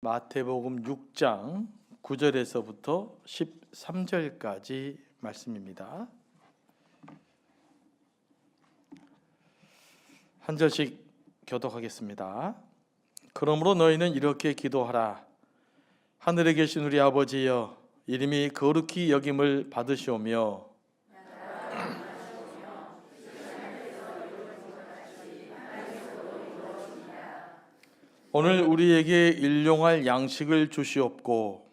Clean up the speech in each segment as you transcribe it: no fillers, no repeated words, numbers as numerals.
마태복음 6장 9절에서부터 13절까지 말씀입니다. 한 절씩 교독하겠습니다. 그러므로 너희는 이렇게 기도하라. 하늘에 계신 우리 아버지여, 이름이 거룩히 여김을 받으시오며 오늘 우리에게 일용할 양식을 주시옵고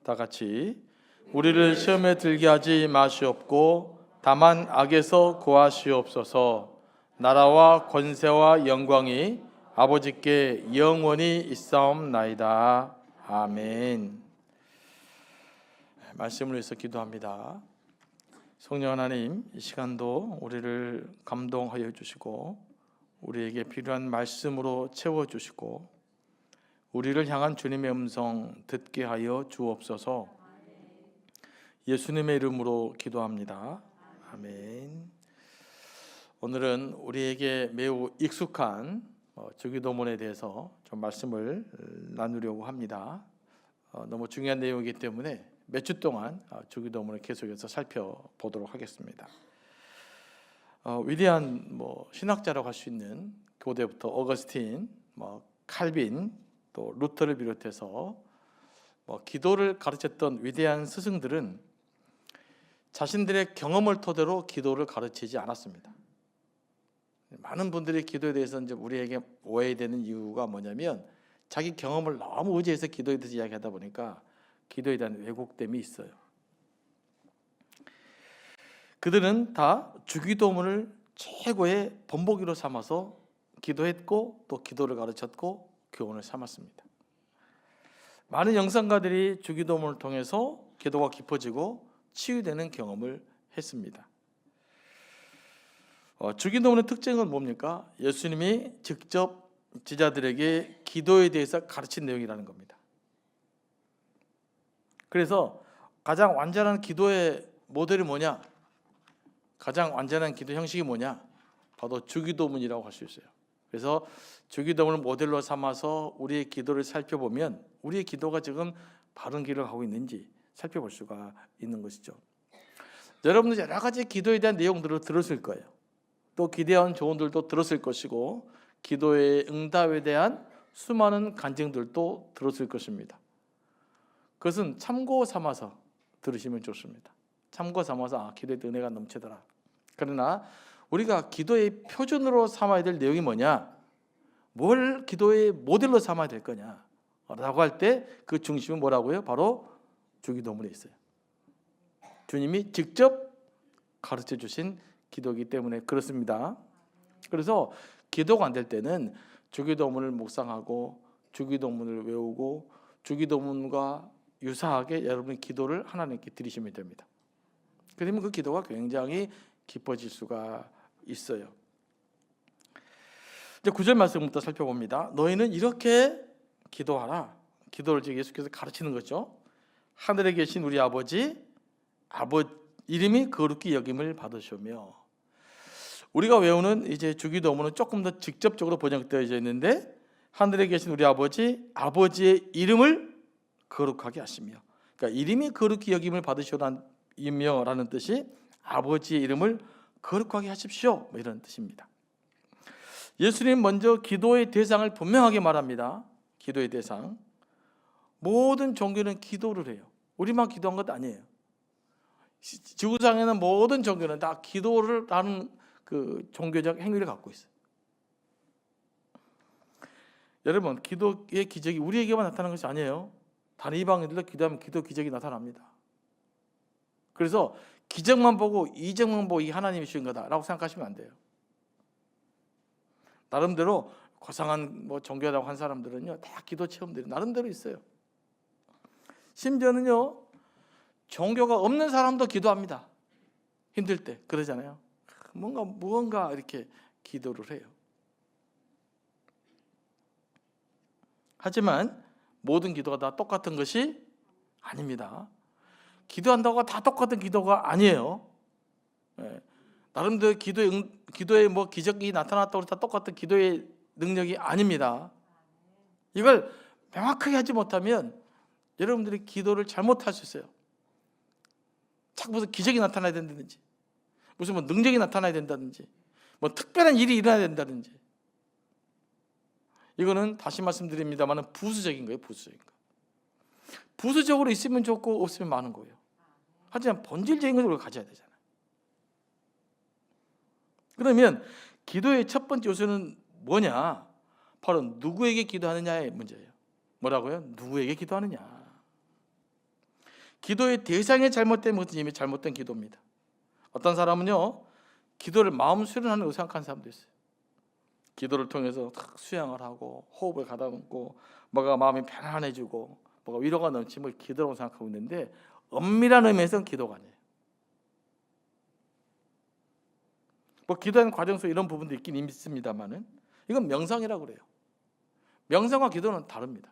다 같이 우리를 시험에 들게 하지 마시옵고 다만 악에서 구하시옵소서. 나라와 권세와 영광이 아버지께 영원히 있사옵나이다. 아멘. 말씀을 위해서 기도합니다. 성령 하나님, 이 시간도 우리를 감동하여 주시고 우리에게 필요한 말씀으로 채워주시고 우리를 향한 주님의 음성 듣게 하여 주옵소서. 예수님의 이름으로 기도합니다. 아멘. 오늘은 우리에게 매우 익숙한 주기도문에 대해서 좀 말씀을 나누려고 합니다. 너무 중요한 내용이기 때문에 몇 주 동안 주기도문을 계속해서 살펴보도록 하겠습니다. 위대한 신학자라고 할 수 있는 고대부터 어거스틴, 칼빈, 또 루터를 비롯해서 기도를 가르쳤던 위대한 스승들은 자신들의 경험을 토대로 기도를 가르치지 않았습니다. 많은 분들이 기도에 대해서 이제 우리에게 오해되는 이유가 뭐냐면 자기 경험을 너무 의지해서 기도에 대해서 이야기하다 보니까 기도에 대한 왜곡됨이 있어요. 그들은 다 주기도문을 최고의 본보기로 삼아서 기도했고 또 기도를 가르쳤고 교훈을 삼았습니다. 많은 영성가들이 주기도문을 통해서 기도가 깊어지고 치유되는 경험을 했습니다. 주기도문의 특징은 뭡니까? 예수님이 직접 제자들에게 기도에 대해서 가르친 내용이라는 겁니다. 그래서 가장 완전한 기도의 모델이 뭐냐? 가장 완전한 기도 형식이 뭐냐? 바로 주기도문이라고 할 수 있어요. 그래서 주기도문을 모델로 삼아서 우리의 기도를 살펴보면 우리의 기도가 지금 바른 길을 가고 있는지 살펴볼 수가 있는 것이죠. 여러분들 여러 가지 기도에 대한 내용들을 들었을 거예요. 또 기대한 조언들도 들었을 것이고 기도의 응답에 대한 수많은 간증들도 들었을 것입니다. 그것은 참고 삼아서 들으시면 좋습니다. 참고 삼아서 기도의 은혜가 넘치더라. 그러나 우리가 기도의 표준으로 삼아야 될 내용이 뭐냐? 뭘 기도의 모델로 삼아야 될 거냐? 라고 할 때 그 중심은 뭐라고요? 바로 주기도문에 있어요. 주님이 직접 가르쳐 주신 기도이기 때문에 그렇습니다. 그래서 기도가 안 될 때는 주기도문을 묵상하고 주기도문을 외우고 주기도문과 유사하게 여러분의 기도를 하나님께 드리시면 됩니다. 그러면 그 기도가 굉장히 깊어질 수가 있어요. 이제 9절 말씀부터 살펴봅니다. 너희는 이렇게 기도하라. 기도를 지금 예수께서 가르치는 거죠. 하늘에 계신 우리 아버지, 이름이 거룩히 여김을 받으시오며. 우리가 외우는 이제 주기도문은 조금 더 직접적으로 번역되어 있는데 하늘에 계신 우리 아버지, 아버지의 이름을 거룩하게 하시며. 그러니까 이름이 거룩히 여김을 받으시오라는 뜻이 아버지의 이름을 거룩하게 하십시오, 이런 뜻입니다. 예수님 먼저 기도의 대상을 분명하게 말합니다. 기도의 대상. 모든 종교는 기도를 해요. 우리만 기도한 것 아니에요. 지구상에는 모든 종교는 다 기도를 하는 그 종교적 행위를 갖고 있어요. 여러분, 기도의 기적이 우리에게만 나타나는 것이 아니에요. 다른 이방인들도 기도하면 기도 기적이 나타납니다. 그래서 기적만 보고 이적만 보고 이 하나님이 주신 거다라고 생각하시면 안 돼요. 나름대로 고상한 종교라고 한 사람들은요, 다 기도 체험들이 나름대로 있어요. 심지어는요, 종교가 없는 사람도 기도합니다. 힘들 때 그러잖아요. 무언가 이렇게 기도를 해요. 하지만 모든 기도가 다 똑같은 것이 아닙니다. 기도한다고 다 똑같은 기도가 아니에요. 나름대로 기도에 뭐 기적이 나타났다고 다 똑같은 기도의 능력이 아닙니다. 이걸 명확하게 하지 못하면 여러분들이 기도를 잘못할 수 있어요. 자꾸 무슨 기적이 나타나야 된다든지, 무슨 뭐 능력이 나타나야 된다든지, 뭐 특별한 일이 일어나야 된다든지, 이거는 다시 말씀드립니다만 부수적인 거예요. 부수적인 거. 부수적으로 있으면 좋고 없으면 많은 거예요. 하지만 본질적인 것을 가져야 되잖아요. 그러면 기도의 첫 번째 요소는 뭐냐? 바로 누구에게 기도하느냐의 문제예요. 뭐라고요? 누구에게 기도하느냐. 기도의 대상이 잘못된 것은 이미 잘못된 기도입니다. 어떤 사람은요, 기도를 마음 수련하는 거 생각하는 사람도 있어요. 기도를 통해서 탁 수양을 하고 호흡을 가다듬고 뭐가 마음이 편안해지고 뭐가 위로가 넘치면 기도라고 생각하고 있는데, 엄밀한 의미에서는 기도가 아니에요. 뭐 기도하는 과정 속에 이런 부분도 있긴 있습니다만은 이건 명상이라고 그래요. 명상과 기도는 다릅니다.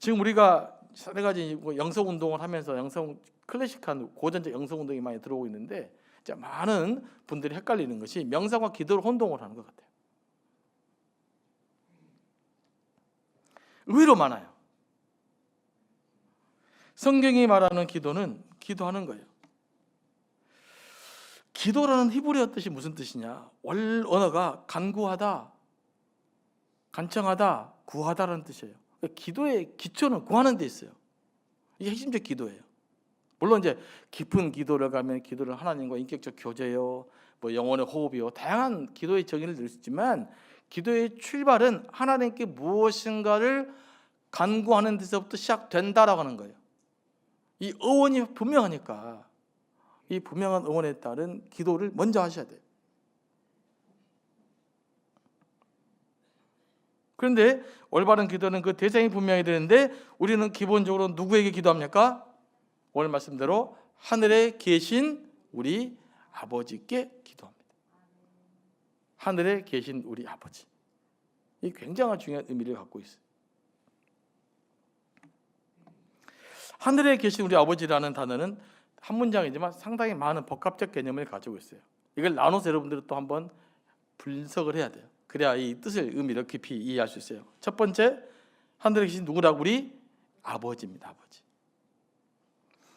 지금 우리가 여러 가지 영성 운동을 하면서 클래식한 고전적 영성 운동이 많이 들어오고 있는데, 많은 분들이 헷갈리는 것이 명상과 기도를 혼동을 하는 것 같아요. 의외로 많아요. 성경이 말하는 기도는 기도하는 거예요. 기도라는 히브리어 뜻이 무슨 뜻이냐? 원 언어가 간구하다, 간청하다, 구하다라는 뜻이에요. 기도의 기초는 구하는 데 있어요. 이게 핵심적 기도예요. 물론 이제 깊은 기도를 가면 기도를 하나님과 인격적 교제요, 뭐 영혼의 호흡이요, 다양한 기도의 정의를 들 수 있지만, 기도의 출발은 하나님께 무엇인가를 간구하는 데서부터 시작된다라고 하는 거예요. 이 어원이 분명하니까 이 분명한 어원에 따른 기도를 먼저 하셔야 돼요. 그런데 올바른 기도는 그 대상이 분명해야 되는데, 우리는 기본적으로 누구에게 기도합니까? 오늘 말씀대로 하늘에 계신 우리 아버지께 기도합니다. 하늘에 계신 우리 아버지. 이 굉장히 중요한 의미를 갖고 있어요. 하늘에 계신 우리 아버지라는 단어는 한 문장이지만 상당히 많은 복합적 개념을 가지고 있어요. 이걸 나눠서 여러분들은 또 한번 분석을 해야 돼요. 그래야 이 뜻을, 의미를 깊이 이해할 수 있어요. 첫 번째, 하늘에 계신 누구라고? 우리 아버지입니다. 아버지.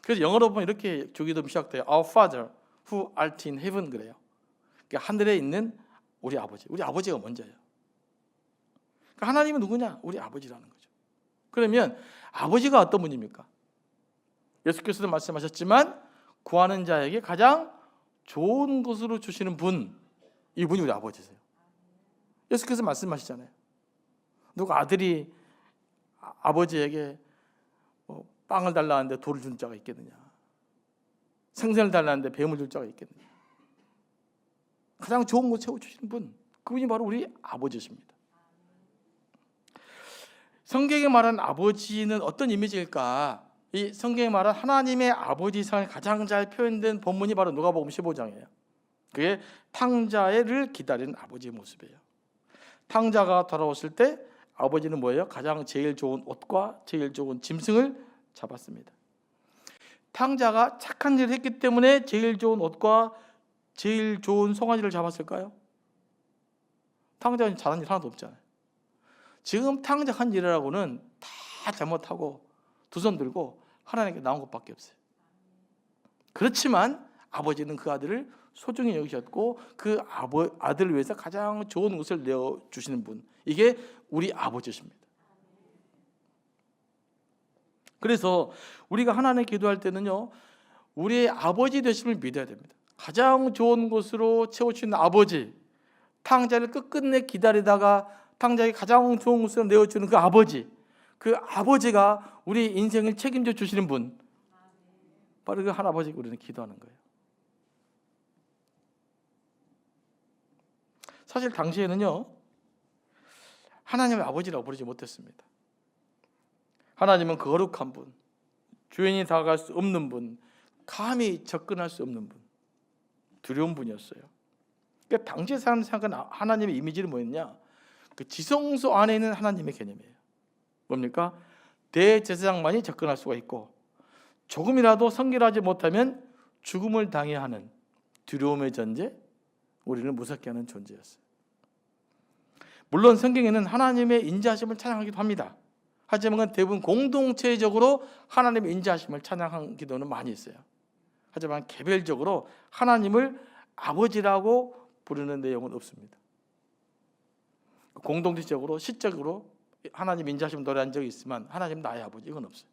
그래서 영어로 보면 이렇게 주기도문이 시작돼요. Our Father who art in heaven 그래요. 그러니까 하늘에 있는 우리 아버지. 우리 아버지가 먼저예요. 그러니까 하나님은 누구냐? 우리 아버지라는 거죠. 그러면 아버지가 어떤 분입니까? 예수께서도 말씀하셨지만 구하는 자에게 가장 좋은 것으로 주시는 분, 이분이 우리 아버지세요. 예수께서 말씀하시잖아요. 누가 아들이 아버지에게 빵을 달라는데 돌을 준 자가 있겠느냐? 생선을 달라는데 뱀을 줄 자가 있겠느냐? 가장 좋은 거 채워주시는 분, 그분이 바로 우리 아버지십니다. 성경에 말한 아버지는 어떤 이미지일까? 이 성경에 말한 하나님의 아버지상을 가장 잘 표현된 본문이 바로 누가복음 15장이에요. 그게 탕자를 기다리는 아버지의 모습이에요. 탕자가 돌아왔을 때 아버지는 뭐예요? 가장 제일 좋은 옷과 제일 좋은 짐승을 잡았습니다. 탕자가 착한 일을 했기 때문에 제일 좋은 옷과 제일 좋은 송아지를 잡았을까요? 탕자는 잘한 일 하나도 없잖아요. 지금 탕자 한 일이라고는 다 잘못하고 두 손 들고 하나님께 나온 것밖에 없어요. 그렇지만 아버지는 그 아들을 소중히 여기셨고 그 아들을 위해서 가장 좋은 것을 내어주시는 분, 이게 우리 아버지십니다. 그래서 우리가 하나님 기도할 때는요, 우리의 아버지 되심을 믿어야 됩니다. 가장 좋은 것으로 채워주시는 아버지, 탕자를 끝끝내 기다리다가 탕자에게 가장 좋은 것을 내어주는 그 아버지, 그 아버지가 우리 인생을 책임져 주시는 분, 바로 그 할아버지가 우리는 기도하는 거예요. 사실 당시에는요, 하나님을 아버지라고 부르지 못했습니다. 하나님은 거룩한 분, 주인이 다가갈 수 없는 분, 감히 접근할 수 없는 분, 두려운 분이었어요. 그러니까 당시에 사람들이 생각하는 하나님의 이미지는 뭐였냐? 그 지성소 안에 있는 하나님의 개념이에요. 뭡니까? 대제사장만이 접근할 수가 있고, 조금이라도 성결하지 못하면 죽음을 당해야 하는 두려움의 존재, 우리를 무섭게 하는 존재였어요. 물론 성경에는 하나님의 인자하심을 찬양하기도 합니다. 하지만 대부분 공동체적으로 하나님의 인자하심을 찬양한 기도는 많이 있어요. 하지만 개별적으로 하나님을 아버지라고 부르는 내용은 없습니다. 공동체적으로 시적으로 하나님 인자하심 노래한 적이 있지만 하나님 나의 아버지 이건 없어요.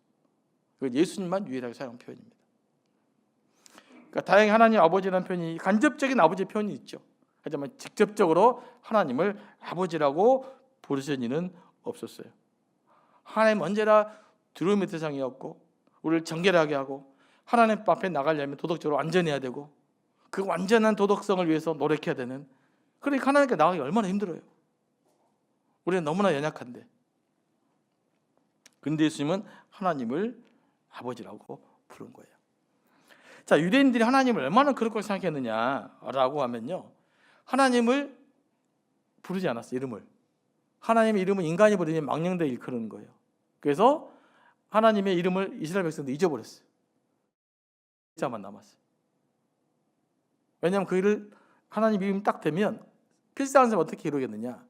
예수님만 유일하게 사용한 표현입니다. 그러니까 다행히 하나님 아버지라는 표현이 간접적인 아버지 표현이 있죠. 하지만 직접적으로 하나님을 아버지라고 부르신 이는 없었어요. 하나님 언제나 두려움의 대상이었고 우리를 정결하게 하고 하나님 앞에 나가려면 도덕적으로 완전해야 되고 그 완전한 도덕성을 위해서 노력해야 되는, 그러니까 하나님께 나가기 얼마나 힘들어요. 우리는 너무나 연약한데, 근데 예수님은 하나님을 아버지라고 부른 거예요. 자, 유대인들이 하나님을 얼마나 그렇게 생각했느냐라고 하면요, 하나님을 부르지 않았어요. 이름을. 하나님의 이름은 인간이 부르면 망령되 일컬는 거예요. 그래서 하나님의 이름을 이스라엘 백성들이 잊어버렸어요. 자만 남았어요. 왜냐하면 그 일을 하나님 이름이 딱 되면 필사하는 사람 어떻게 이루겠느냐,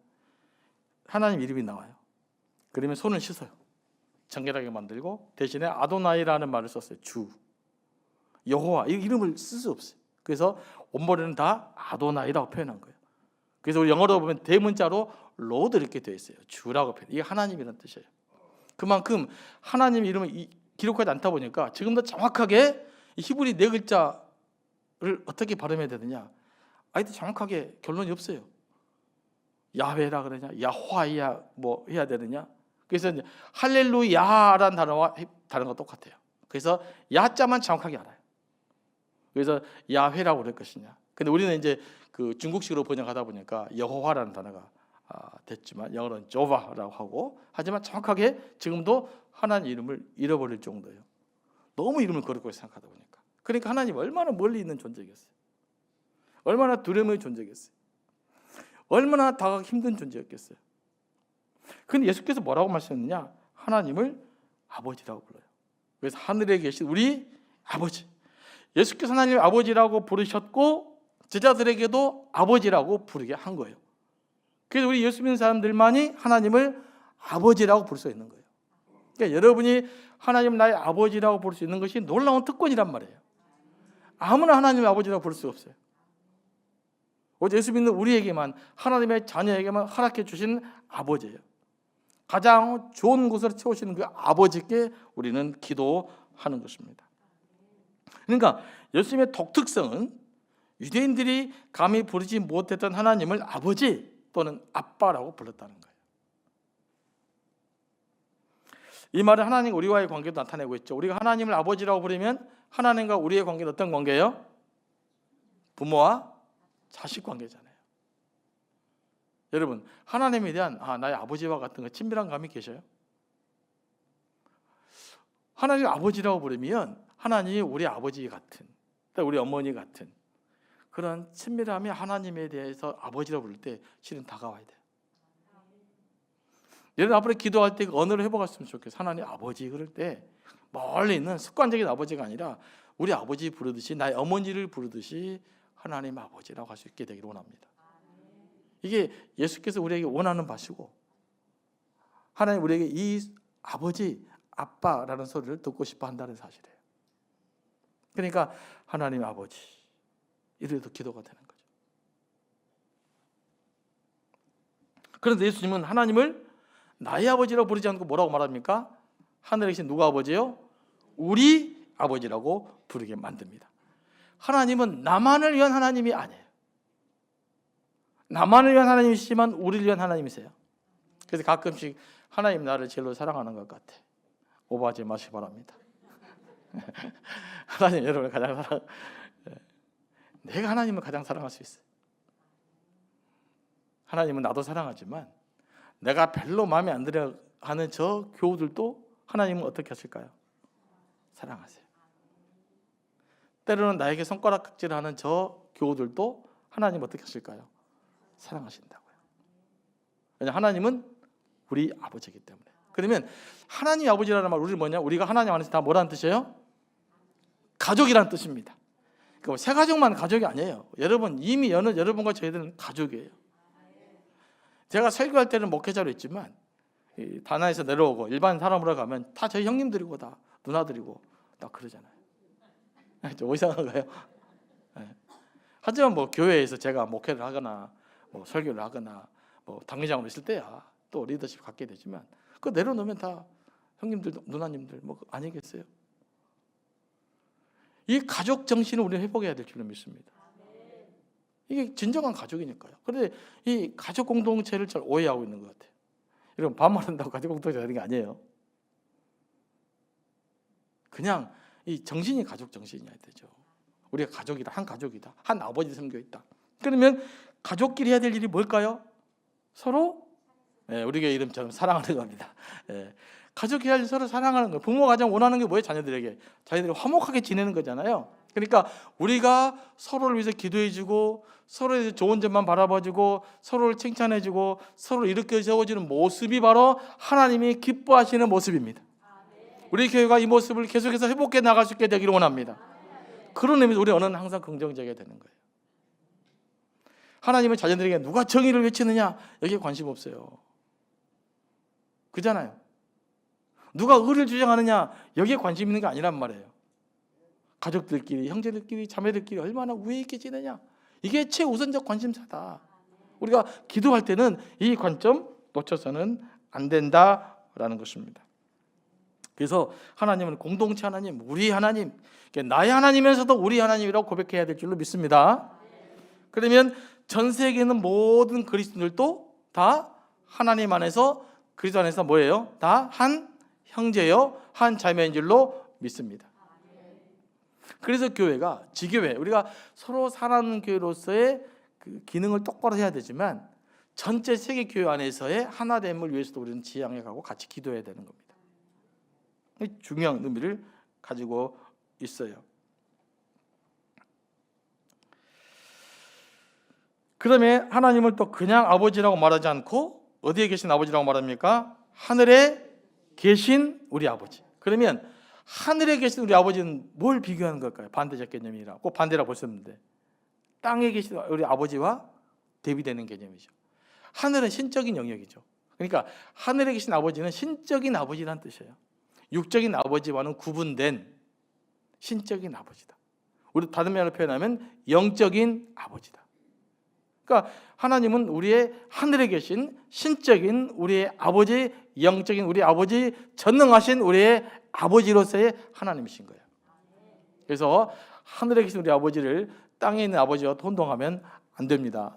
하나님 이름이 나와요. 그러면 손을 씻어요. 정결하게 만들고 대신에 아도나이라는 말을 썼어요. 주, 여호와, 이 이름을 쓸 수 없어요. 그래서 원본에는 다 아도나이라고 표현한 거예요. 그래서 우리 영어로 보면 대문자로 로드 이렇게 되어 있어요. 주라고 표현. 이게 하나님이라는 뜻이에요. 그만큼 하나님 이름을 기록하지 않다 보니까 지금 더 정확하게 히브리 네 글자를 어떻게 발음해야 되느냐, 아이들 정확하게 결론이 없어요. 야훼라 그러냐, 야화야 뭐 해야 되느냐. 그래서 이제 할렐루야라는 단어와 단어가 똑같아요. 그래서 야자만 정확하게 알아요. 그래서 야훼라고 그럴 것이냐. 근데 우리는 이제 그 중국식으로 번역하다 보니까 여호와라는 단어가 됐지만 영어로는 조바라고 하고, 하지만 정확하게 지금도 하나님 이름을 잃어버릴 정도예요. 너무 이름을 거룩하게 생각하다 보니까. 그러니까 하나님 얼마나 멀리 있는 존재겠어요. 얼마나 두려움의 존재겠어요. 얼마나 다가가기 힘든 존재였겠어요. 그런데 예수께서 뭐라고 말씀했느냐, 하나님을 아버지라고 불러요. 그래서 하늘에 계신 우리 아버지, 예수께서 하나님을 아버지라고 부르셨고 제자들에게도 아버지라고 부르게 한 거예요. 그래서 우리 예수 믿는 사람들만이 하나님을 아버지라고 부를 수 있는 거예요. 그러니까 여러분이 하나님 나의 아버지라고 부를 수 있는 것이 놀라운 특권이란 말이에요. 아무나 하나님의 아버지라고 부를 수 없어요. 오직 예수 믿는 우리에게만, 하나님의 자녀에게만 허락해 주신 아버지예요. 가장 좋은 곳으로 채우시는 그 아버지께 우리는 기도하는 것입니다. 그러니까 예수님의 독특성은 유대인들이 감히 부르지 못했던 하나님을 아버지 또는 아빠라고 불렀다는 거예요. 이 말은 하나님과 우리와의 관계도 나타내고 있죠. 우리가 하나님을 아버지라고 부르면 하나님과 우리의 관계는 어떤 관계예요? 부모와 자식 관계잖아요. 여러분, 하나님에 대한 나의 아버지와 같은 그 친밀한 감이 계셔요? 하나님 아버지라고 부르면 하나님이 우리 아버지 같은, 우리 어머니 같은 그런 친밀함이 하나님에 대해서 아버지라고 부를 때 실은 다가와야 돼요. 여러분 앞으로 기도할 때 그 언어를 회복했으면 좋겠어요. 하나님 아버지 그럴 때 멀리 있는 습관적인 아버지가 아니라 우리 아버지 부르듯이, 나의 어머니를 부르듯이 하나님 아버지라고 할 수 있게 되기를 원합니다. 이게 예수께서 우리에게 원하는 바시고, 하나님 우리에게 이 아버지, 아빠라는 소리를 듣고 싶어 한다는 사실이에요. 그러니까 하나님 아버지, 이래도 기도가 되는 거죠. 그런데 예수님은 하나님을 나의 아버지라고 부르지 않고 뭐라고 말합니까? 하늘에 계신 누가 아버지요? 우리 아버지라고 부르게 만듭니다. 하나님은 나만을 위한 하나님이 아니에요. 나만을 위한 하나님이시지만 우리를 위한 하나님이세요. 그래서 가끔씩 하나님 나를 제일로 사랑하는 것 같아, 오버하지 마시기 바랍니다. 하나님 여러분을 가장 사랑, 내가 하나님을 가장 사랑할 수 있어요. 하나님은 나도 사랑하지만 내가 별로 마음에 안 들어 하는 저 교우들도 하나님은 어떻게 하실까요? 사랑하세요. 때로는 나에게 손가락질하는 저 교우들도 하나님 어떻게 하실까요? 사랑하신다고요. 왜냐하면 하나님은 우리 아버지이기 때문에. 그러면 하나님 아버지라는 말, 우리 뭐냐? 우리가 하나님 안에서 다 뭐라는 뜻이에요? 가족이라는 뜻입니다. 그러니까 새 가족만 가족이 아니에요. 여러분 이미 여러분과 저희들은 가족이에요. 제가 설교할 때는 목회자로 있지만 다나에서 내려오고 일반 사람으로 가면 다 저희 형님들이고 다 누나들이고 다 그러잖아요. 좀 이상한가요? 네. 하지만 뭐 교회에서 제가 목회를 하거나 뭐 설교를 하거나 뭐 당회장으로 있을 때야 또 리더십 갖게 되지만 그거 내려놓으면 다 형님들 누나님들 뭐 아니겠어요? 이 가족 정신을 우리는 회복해야 될 줄로 믿습니다. 이게 진정한 가족이니까요. 그런데 이 가족 공동체를 잘 오해하고 있는 것 같아요. 여러분 반말한다고 가족 공동체가 되는 게 아니에요. 그냥 이 정신이 가족 정신이어야 되죠. 우리가 가족이다, 한 가족이다, 한 아버지 섬겨 있다. 그러면 가족끼리 해야 될 일이 뭘까요? 서로 우리 교회 이름처럼 사랑하는 겁니다. 가족이 할 일 서로 사랑하는 거예요. 부모가 가장 원하는 게 뭐예요? 자녀들에게 자녀들이 화목하게 지내는 거잖아요. 그러니까 우리가 서로를 위해서 기도해주고 서로에 대해서 좋은 점만 바라봐주고 서로를 칭찬해주고 서로를 일으켜 세워주는 모습이 바로 하나님이 기뻐하시는 모습입니다. 우리 교회가 이 모습을 계속해서 회복해 나갈 수 있게 되기를 원합니다. 그런 의미에서 우리 언어는 항상 긍정적이어야 되는 거예요. 하나님은 자녀들에게 누가 정의를 외치느냐 여기에 관심 없어요. 그잖아요. 누가 의를 주장하느냐 여기에 관심 있는 게 아니란 말이에요. 가족들끼리, 형제들끼리, 자매들끼리 얼마나 우애 있게 지내냐 이게 최우선적 관심사다. 우리가 기도할 때는 이 관점 놓쳐서는 안 된다라는 것입니다. 그래서 하나님은 공동체 하나님, 우리 하나님, 나의 하나님에서도 우리 하나님이라고 고백해야 될 줄로 믿습니다. 그러면 전 세계에 있는 모든 그리스도인들도 다 하나님 안에서 그리스도 안에서 뭐예요? 다 한 형제요, 한 자매인 줄로 믿습니다. 그래서 교회가 지교회, 우리가 서로 사랑하는 교회로서의 그 기능을 똑바로 해야 되지만 전체 세계 교회 안에서의 하나됨을 위해서도 우리는 지향해 가고 같이 기도해야 되는 겁니다. 중요한 의미를 가지고 있어요. 그러면 하나님을 또 그냥 아버지라고 말하지 않고 어디에 계신 아버지라고 말합니까? 하늘에 계신 우리 아버지. 그러면 하늘에 계신 우리 아버지는 뭘 비교하는 걸까요? 반대적 개념이라 꼭 반대라고 볼 수 없는데 땅에 계신 우리 아버지와 대비되는 개념이죠. 하늘은 신적인 영역이죠. 그러니까 하늘에 계신 아버지는 신적인 아버지라는 뜻이에요. 육적인 아버지와는 구분된 신적인 아버지다. 우리 다른 말로 표현하면 영적인 아버지다. 그러니까 하나님은 우리의 하늘에 계신 신적인 우리의 아버지, 영적인 우리 아버지, 전능하신 우리의 아버지로서의 하나님이신 거예요. 그래서 하늘에 계신 우리 아버지를 땅에 있는 아버지와 혼동하면 안 됩니다.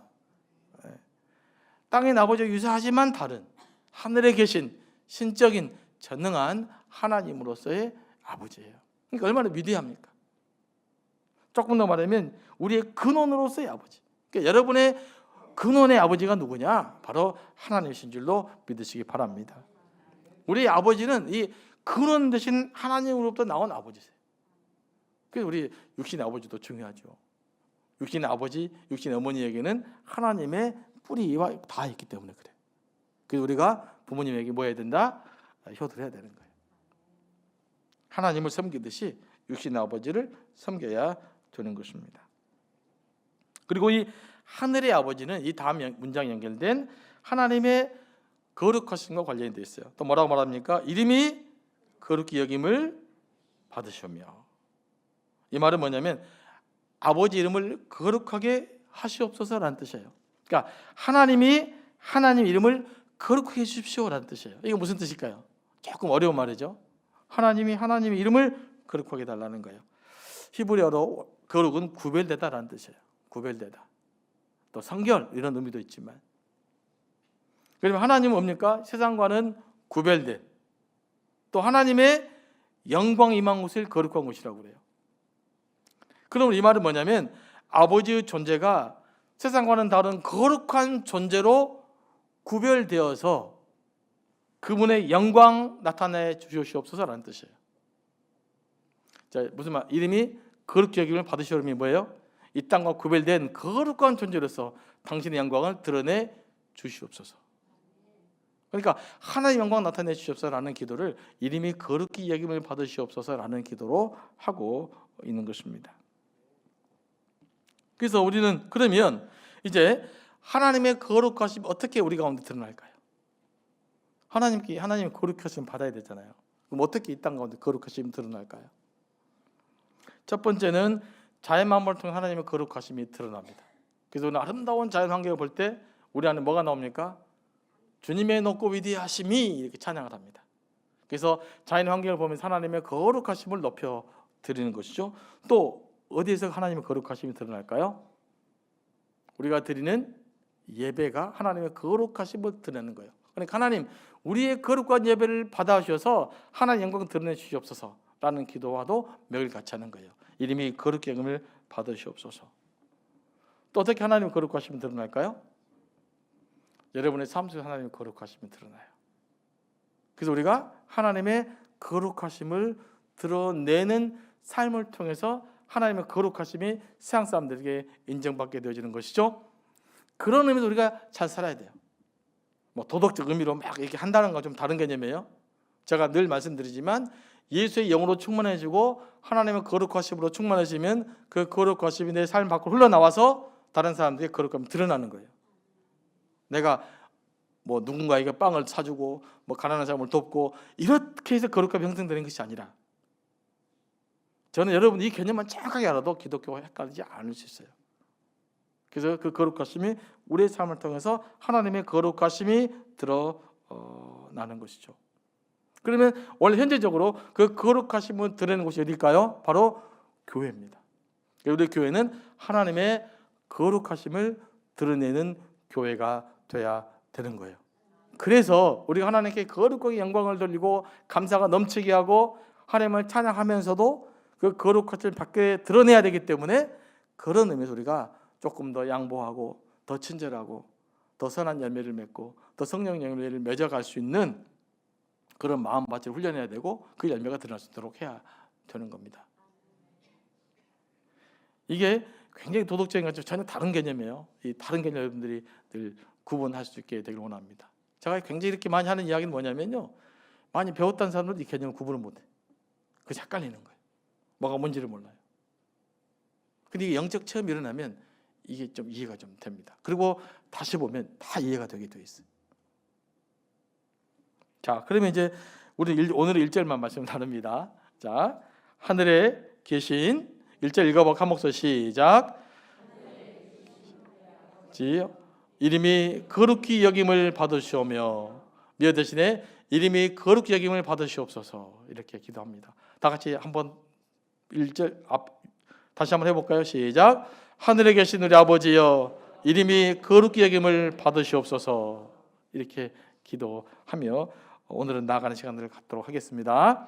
땅에 있는 아버지와 유사하지만 다른 하늘에 계신 신적인 전능한 하나님으로서의 아버지예요. 그러니까 얼마나 위대합니까? 조금 더 말하면 우리의 근원으로서의 아버지. 그러니까 여러분의 근원의 아버지가 누구냐? 바로 하나님이신 줄로 믿으시기 바랍니다. 우리 아버지는 이 근원 되신 하나님으로부터 나온 아버지세요. 그래서 우리 육신의 아버지도 중요하죠. 육신의 아버지, 육신의 어머니에게는 하나님의 뿌리와 다 있기 때문에 그래. 그래서 우리가 부모님에게 뭐 해야 된다? 효도를 해야 되는 거예요. 하나님을 섬기듯이 육신의 아버지를 섬겨야 되는 것입니다. 그리고 이 하늘의 아버지는 이 다음 문장에 연결된 하나님의 거룩하심과 관련이 되어 있어요. 또 뭐라고 말합니까? 이름이 거룩히 여김을 받으시오며. 이 말은 뭐냐면 아버지 이름을 거룩하게 하시옵소서라는 뜻이에요. 그러니까 하나님이 하나님 이름을 거룩하게 해주십시오라는 뜻이에요. 이게 무슨 뜻일까요? 조금 어려운 말이죠. 하나님이 하나님의 이름을 거룩하게 달라는 거예요. 히브리어로 거룩은 구별되다라는 뜻이에요. 구별되다. 또 성결 이런 의미도 있지만 그러면 하나님은 뭡니까? 세상과는 구별된 또 하나님의 영광 임한 곳을 거룩한 곳이라고 그래요. 그럼 이 말은 뭐냐면 아버지의 존재가 세상과는 다른 거룩한 존재로 구별되어서 그분의 영광 나타내 주시옵소서라는 뜻이에요. 자, 무슨 말? 이름이 거룩히 여김을 받으시오름이 뭐예요? 이 땅과 구별된 거룩한 존재로서 당신의 영광을 드러내 주시옵소서. 그러니까 하나님의 영광 나타내 주시옵소서라는 기도를 이름이 거룩히 여김을 받으시옵소서라는 기도로 하고 있는 것입니다. 그래서 우리는 그러면 이제 하나님의 거룩하심 어떻게 우리 가운데 드러날까요? 하나님의 거룩하심 받아야 되잖아요. 그럼 어떻게 이 땅 가운데 거룩하심이 드러날까요? 첫 번째는 자연 만물을 통해 하나님의 거룩하심이 드러납니다. 그래서 오늘 아름다운 자연 환경을 볼 때 우리 안에 뭐가 나옵니까? 주님의 높고 위대하심이 이렇게 찬양을 합니다. 그래서 자연 환경을 보면서 하나님의 거룩하심을 높여 드리는 것이죠. 또 어디에서 하나님의 거룩하심이 드러날까요? 우리가 드리는 예배가 하나님의 거룩하심을 드러내는 거예요. 그러니까 하나님, 우리의 거룩한 예배를 받아주셔서 하나님 영광 드러내 주시옵소서라는 기도와도 맥을 같이 하는 거예요. 이름이 거룩히 여김을 받으시옵소서. 또 어떻게 하나님의 거룩하심이 드러날까요? 여러분의 삶 속에 하나님의 거룩하심이 드러나요. 그래서 우리가 하나님의 거룩하심을 드러내는 삶을 통해서 하나님의 거룩하심이 세상 사람들에게 인정받게 되어지는 것이죠. 그런 의미에서 우리가 잘 살아야 돼요. 뭐 도덕적 의미로 막 이렇게 한다는 건 좀 다른 개념이에요. 제가 늘 말씀드리지만 예수의 영으로 충만해지고 하나님의 거룩하심으로 충만해지면 그 거룩하심이 내 삶 밖으로 흘러나와서 다른 사람들의 거룩함이 드러나는 거예요. 내가 뭐 누군가에게 빵을 사주고 뭐 가난한 사람을 돕고 이렇게 해서 거룩함이 형성되는 것이 아니라, 저는 여러분 이 개념만 정확하게 알아도 기독교와 헷갈리지 않을 수 있어요. 그래서 그 거룩하심이 우리의 삶을 통해서 하나님의 거룩하심이 드러나는 것이죠. 그러면 원래 현재적으로 그 거룩하심을 드러내는 곳이 어딜까요? 바로 교회입니다. 우리 교회는 하나님의 거룩하심을 드러내는 교회가 돼야 되는 거예요. 그래서 우리가 하나님께 거룩하게 영광을 돌리고 감사가 넘치게 하고 하나님을 찬양하면서도 그 거룩하심을 밖에 드러내야 되기 때문에, 그런 의미에서 우리가 조금 더 양보하고 더 친절하고 더 선한 열매를 맺고 더 성령 열매를 맺어갈 수 있는 그런 마음밭을 훈련해야 되고 그 열매가 드러날 수 있도록 해야 되는 겁니다. 이게 굉장히 도덕적인 것과 전혀 다른 개념이에요. 이 다른 개념 여러분들이 늘 구분할 수 있게 되길 원합니다. 제가 굉장히 이렇게 많이 하는 이야기는 뭐냐면요, 많이 배웠다는 사람들은 이 개념을 구분을 못해. 그래서 헷갈리는 거예요. 뭐가 뭔지를 몰라요. 근데 이게 영적 체험이 일어나면 이게 좀 이해가 좀 됩니다. 그리고 다시 보면 다 이해가 되게 돼 있어요. 자, 그러면 이제 우리 오늘의 1절만 말씀 나눕니다. 자, 하늘에 계신 1절 읽어봐. 한 목소리 시작. 이름이 거룩히 여김을 받으시오며 미어 대신에 이름이 거룩히 여김을 받으시옵소서, 이렇게 기도합니다. 다 같이 한번 1절 다시 한번 해볼까요? 시작. 하늘에 계신 우리 아버지여, 이름이 거룩히 여김을 받으시옵소서, 이렇게 기도하며 오늘은 나아가는 시간을 갖도록 하겠습니다.